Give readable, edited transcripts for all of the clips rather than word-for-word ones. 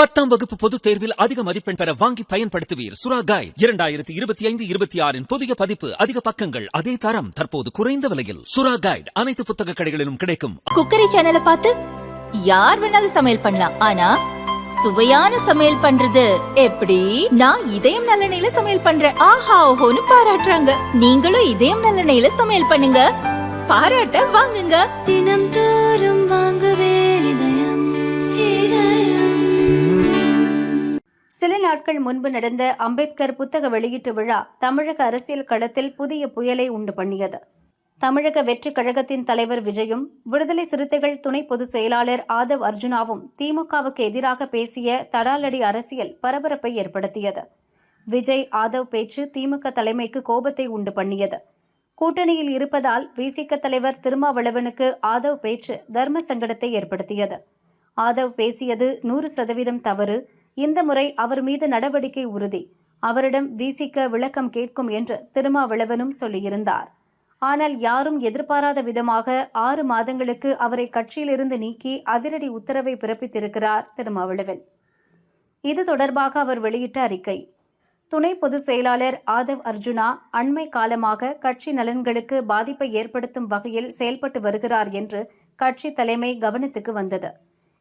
10ஆம் வகுப்பு பொதுத் தேர்வில் அதிக மதிப்பெண் பெற வாங்கி பயன்படுத்துவீர் சுரா கைட் 2025-26 புதிய பதிப்பு. அதிக பக்கங்கள், அதே தரம், தற்போது குறைந்த விலையில். சுரா கைட் அனைத்து புத்தக கடைகளிலும் கிடைக்கும். குக்கரி சேனலை பார்த்து யார் வேணாலும் சமையல் பண்ணலாம். ஆனா சுவையான சமையல் பண்றது எப்படி? நான் இதயம் நல்லெண்ணெயில சமையல் பண்றேன். ஆஹா ஓஹோன்னு பாராட்டுறாங்க. நீங்களும் இதயம் நல்லெண்ணெயில சமையல் பண்ணுங்க, பாராட்ட வாங்குங்க. தினம் தோறும் வாங்குவே இதயம் இதயம். சில நாட்கள் முன்பு நடந்த அம்பேத்கர் புத்தக வெளியீட்டு விழா தமிழக அரசியல் களத்தில் புதிய புயலை உண்டு பண்ணியது. தமிழக வெற்றி கழகத்தின் தலைவர் விஜயும், விடுதலை சிறுத்தைகள் துணை பொதுச் செயலாளர் ஆதவ் அர்ஜுனாவும் திமுகவுக்கு எதிராக பேசிய தடாலடி அரசியல் பரபரப்பை ஏற்படுத்தியது. விஜய் ஆதவ் பேச்சு திமுக தலைமைக்கு கோபத்தை உண்டு பண்ணியது. கூட்டணியில் இருப்பதால் விசிக தலைவர் திருமாவளவனுக்கு ஆதவ் பேச்சு தர்ம சங்கடத்தை ஏற்படுத்தியது. ஆதவ் பேசியது 100% தவறு. இந்த முறை அவர் மீது நடவடிக்கை உறுதி. அவரிடம் விசிக விளக்கம் கேட்கும் என்று திருமாவளவனும் சொல்லியிருந்தார். ஆனால் யாரும் எதிர்பாராத விதமாக 6 மாதங்களுக்கு அவரை கட்சியிலிருந்து நீக்கி அதிரடி உத்தரவை பிறப்பித்திருக்கிறார் திருமாவளவன். இது தொடர்பாக அவர் வெளியிட்ட அறிக்கை: துணை பொதுச் செயலாளர் ஆதவ் அர்ஜுனா அண்மை காலமாக கட்சி நலன்களுக்கு பாதிப்பை ஏற்படுத்தும் வகையில் செயல்பட்டு வருகிறார் என்று கட்சி தலைமை கவனத்துக்கு வந்தது.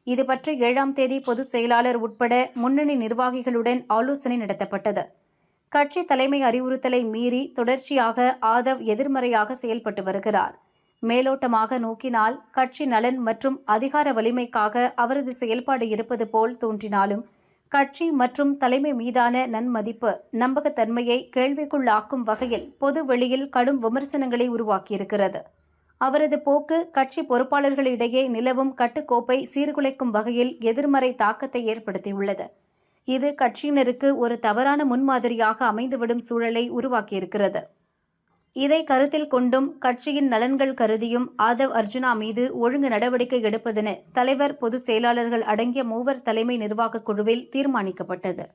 இது பற்றி 7ஆம் தேதி பொதுச் செயலாளர் உட்பட முன்னணி நிர்வாகிகளுடன் ஆலோசனை நடத்தப்பட்டது. கட்சி தலைமை அறிவுறுத்தலை மீறி தொடர்ச்சியாக ஆதவ் எதிர்மறையாக செயல்பட்டு வருகிறார். மேலோட்டமாக நோக்கினால் கட்சி நலன் மற்றும் அதிகார வலிமைக்காக அவரது செயல்பாடு இருப்பது போல் தோன்றினாலும் கட்சி மற்றும் தலைமை மீதான நன்மதிப்பு, நம்பகத்தன்மையை கேள்விக்குள்ளாக்கும் வகையில் பொது வெளியில் கடும் விமர்சனங்களை உருவாக்கியிருக்கிறது. அவரது போக்கு கட்சி பொறுப்பாளர்களிடையே நிலவும் கட்டுக்கோப்பை சீர்குலைக்கும் வகையில் எதிர்மறை தாக்கத்தை ஏற்படுத்தியுள்ளது. இது கட்சியினருக்கு ஒரு தவறான முன்மாதிரியாக அமைந்துவிடும் சூழலை உருவாக்கியிருக்கிறது. இதை கருத்தில் கொண்டும் கட்சியின் நலன்கள் கருதியும் ஆதவ் அர்ஜுனா மீது ஒழுங்கு நடவடிக்கை எடுப்பதென தலைவர் பொதுச் செயலாளர்கள் அடங்கிய 3 தலைமை நிர்வாக குழுவில் தீர்மானிக்கப்பட்டது.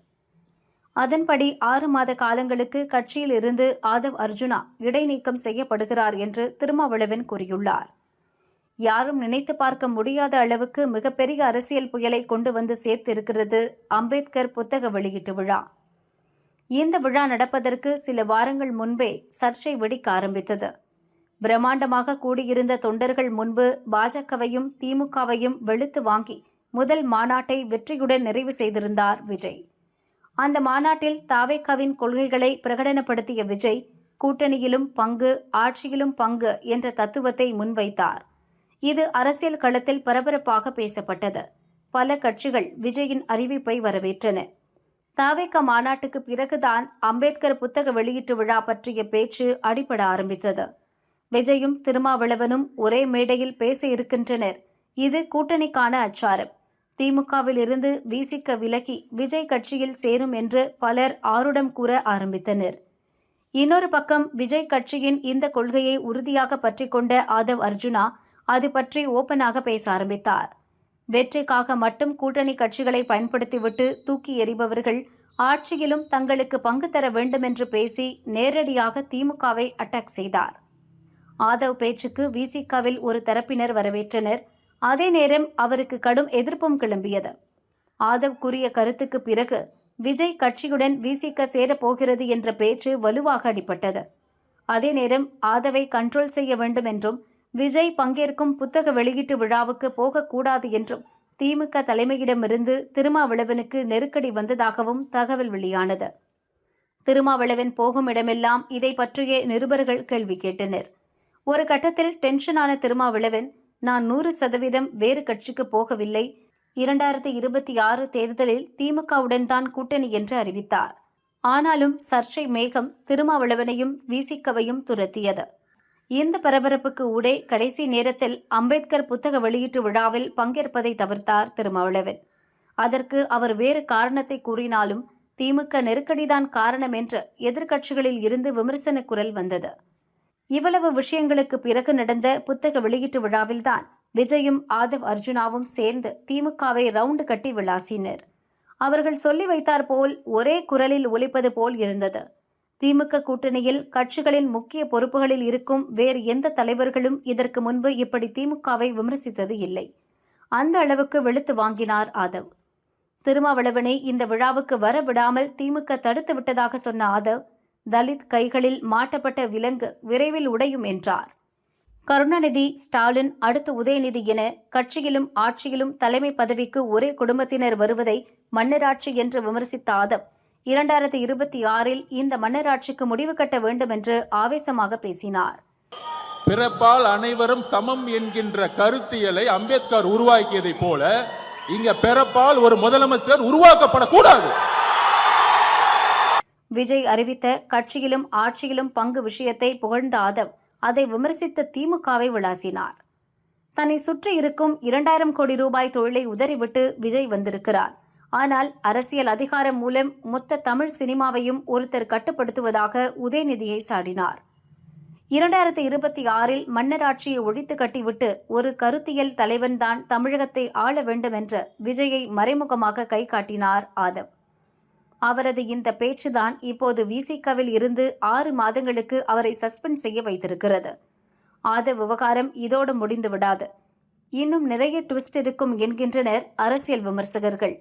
அதன்படி 6 மாத காலங்களுக்கு கட்சியில் இருந்து ஆதவ் அர்ஜுனா இடைநீக்கம் செய்யப்படுகிறார் என்று திருமாவளவன் கூறியுள்ளார். யாரும் நினைத்து பார்க்க முடியாத அளவுக்கு மிகப்பெரிய அரசியல் புயலை கொண்டு வந்து சேர்த்திருக்கிறது அம்பேத்கர் புத்தக வெளியீட்டு விழா. இந்த விழா நடப்பதற்கு சில வாரங்கள் முன்பே சர்ச்சை வெடிக்க ஆரம்பித்தது. பிரம்மாண்டமாக கூடியிருந்த தொண்டர்கள் முன்பு பாஜகவையும் திமுகவையும் வெளுத்து வாங்கி முதல் மாநாட்டை வெற்றியுடன் நிறைவு செய்திருந்தார் விஜய். அந்த மாநாட்டில் தாவேகாவின் கொள்கைகளை பிரகடனப்படுத்திய விஜய், கூட்டணியிலும் பங்கு, ஆட்சியிலும் பங்கு என்ற தத்துவத்தை முன்வைத்தார். இது அரசியல் களத்தில் பரபரப்பாக பேசப்பட்டது. பல கட்சிகள் விஜயின் அறிவிப்பை வரவேற்றன. தாவேகா மாநாட்டுக்கு பிறகுதான் அம்பேத்கர் புத்தக வெளியீட்டு விழா பற்றிய பேச்சு அடிபட ஆரம்பித்தது. விஜயும் திருமாவளவனும் ஒரே மேடையில் பேச இருக்கின்றனர். இது கூட்டணிக்கான அச்சாரம். திமுகவில் இருந்து விசிக விலகி விஜய் கட்சியில் சேரும் என்று பலர் ஆருடம் கூற ஆரம்பித்தனர். இன்னொரு பக்கம் விஜய் கட்சியின் இந்த கொள்கையை உறுதியாக பற்றிக்கொண்ட ஆதவ் அர்ஜுனா அது பற்றி ஓப்பனாக பேச ஆரம்பித்தார். வெற்றிக்காக மட்டும் கூட்டணி கட்சிகளை பயன்படுத்திவிட்டு தூக்கி எறிபவர்கள் ஆட்சியிலும் தங்களுக்கு பங்கு தர வேண்டுமென்று பேசி நேரடியாக திமுகவை அட்டாக் செய்தார். ஆதவ் பேச்சுக்கு விசிகவில் ஒரு தரப்பினர் வரவேற்றனர். அதே நேரம் அவருக்கு கடும் எதிர்ப்பும் கிளம்பியது. ஆதவ் கூறிய கருத்துக்கு பிறகு விஜய் கட்சியுடன் விசிக சேரப்போகிறது என்ற பேச்சு வலுவாக அடிபட்டது. அதே நேரம் ஆதவை கண்ட்ரோல் செய்ய வேண்டும் என்றும் விஜய் பங்கேற்கும் புத்தக வெளியீட்டு விழாவுக்கு போகக்கூடாது என்றும் திமுக தலைமையிடமிருந்து திருமாவளவனுக்கு நெருக்கடி வந்ததாகவும் தகவல் வெளியானது. திருமாவளவன் போகும் இடமெல்லாம் இதை பற்றிய நிருபர்கள் கேள்வி கேட்டனர். ஒரு கட்டத்தில் டென்ஷனான திருமாவளவன், நான் 100% வேறு கட்சிக்கு போகவில்லை, 2026 தேர்தலில் திமுகவுடன் தான் கூட்டணி என்று அறிவித்தார். ஆனாலும் சர்ச்சை மேகம் திருமாவளவனையும் விசிகவையும் துரத்தியது. இந்த பரபரப்புக்கு ஊடே கடைசி நேரத்தில் அம்பேத்கர் புத்தக வெளியீட்டு விழாவில் பங்கேற்பதை தவிர்த்தார் திருமாவளவன். அதற்கு அவர் வேறு காரணத்தை கூறினாலும் திமுக நெருக்கடிதான் காரணம் என்று எதிர்க்கட்சிகளில் இருந்து விமர்சன குரல் வந்தது. இவ்வளவு விஷயங்களுக்கு பிறகு நடந்த புத்தக வெளியீட்டு விழாவில்தான் விஜயும் ஆதவ் அர்ஜுனாவும் சேர்ந்து திமுகவை ரவுண்டு கட்டி விளாசினர். அவர்கள் சொல்லி வைத்தார் போல் ஒரே குரலில் ஒலிப்பது போல் இருந்தது. திமுக கூட்டணியில் கட்சிகளின் முக்கிய பொறுப்புகளில் இருக்கும் வேறு எந்த தலைவர்களும் இதற்கு முன்பு இப்படி திமுகவை விமர்சித்தது இல்லை. அந்த அளவுக்கு வெளுத்து வாங்கினார் ஆதவ். திருமாவளவனை இந்த விழாவுக்கு வர விடாமல் திமுக தடுத்து விட்டதாக சொன்ன ஆதவ், தலித் கைகளில் மாட்டப்பட்ட விலங்கு விரைவில் உடையும் என்றார். கருணாநிதி, ஸ்டாலின், அடுத்து உதயநிதி என கட்சியிலும் ஆட்சியிலும் தலைமை பதவிக்கு ஒரே குடும்பத்தினர் வருவதை மன்னராட்சி என்று விமர்சித்த ஆதவ், 2026இல் இந்த மன்னராட்சிக்கு முடிவு கட்ட வேண்டும் என்று ஆவேசமாக பேசினார். பிறப்பால் அனைவரும் சமம் என்கின்ற கருத்தியலை அம்பேத்கர் உருவாக்கியதை போல இங்க பிறப்பால் ஒரு முதலமைச்சர் உருவாக்கப்படக்கூடாது. விஜய் அறிவித்த கட்சியிலும் ஆட்சியிலும் பங்கு விஷயத்தை புகழ்ந்த ஆதவ், அதை விமர்சித்த திமுகவை விளாசினார். தன்னை சுற்றி இருக்கும் 2000 கோடி ரூபாய் தொழிலை உதறிவிட்டு விஜய் வந்திருக்கிறார். ஆனால் அரசியல் அதிகாரம் மூலம் மொத்த தமிழ் சினிமாவையும் ஒருத்தர் கட்டுப்படுத்துவதாக உதயநிதியை சாடினார். 2026இல் மன்னராட்சியை ஒழித்து கட்டிவிட்டு ஒரு கருத்தியல் தலைவன்தான் தமிழகத்தை ஆள வேண்டும் என்ற விஜயை மறைமுகமாக கை காட்டினார் ஆதவ். அவரது இந்த பேச்சுதான் இப்போது விசிகவில் இருந்து 6 மாதங்களுக்கு அவரை சஸ்பெண்ட் செய்ய வைத்திருக்கிறது. ஆதவ் விவகாரம் இதோடு முடிந்து விடாது. இன்னும் நிறைய ட்விஸ்ட் இருக்கும் என்கின்றனர் அரசியல் விமர்சகர்கள்.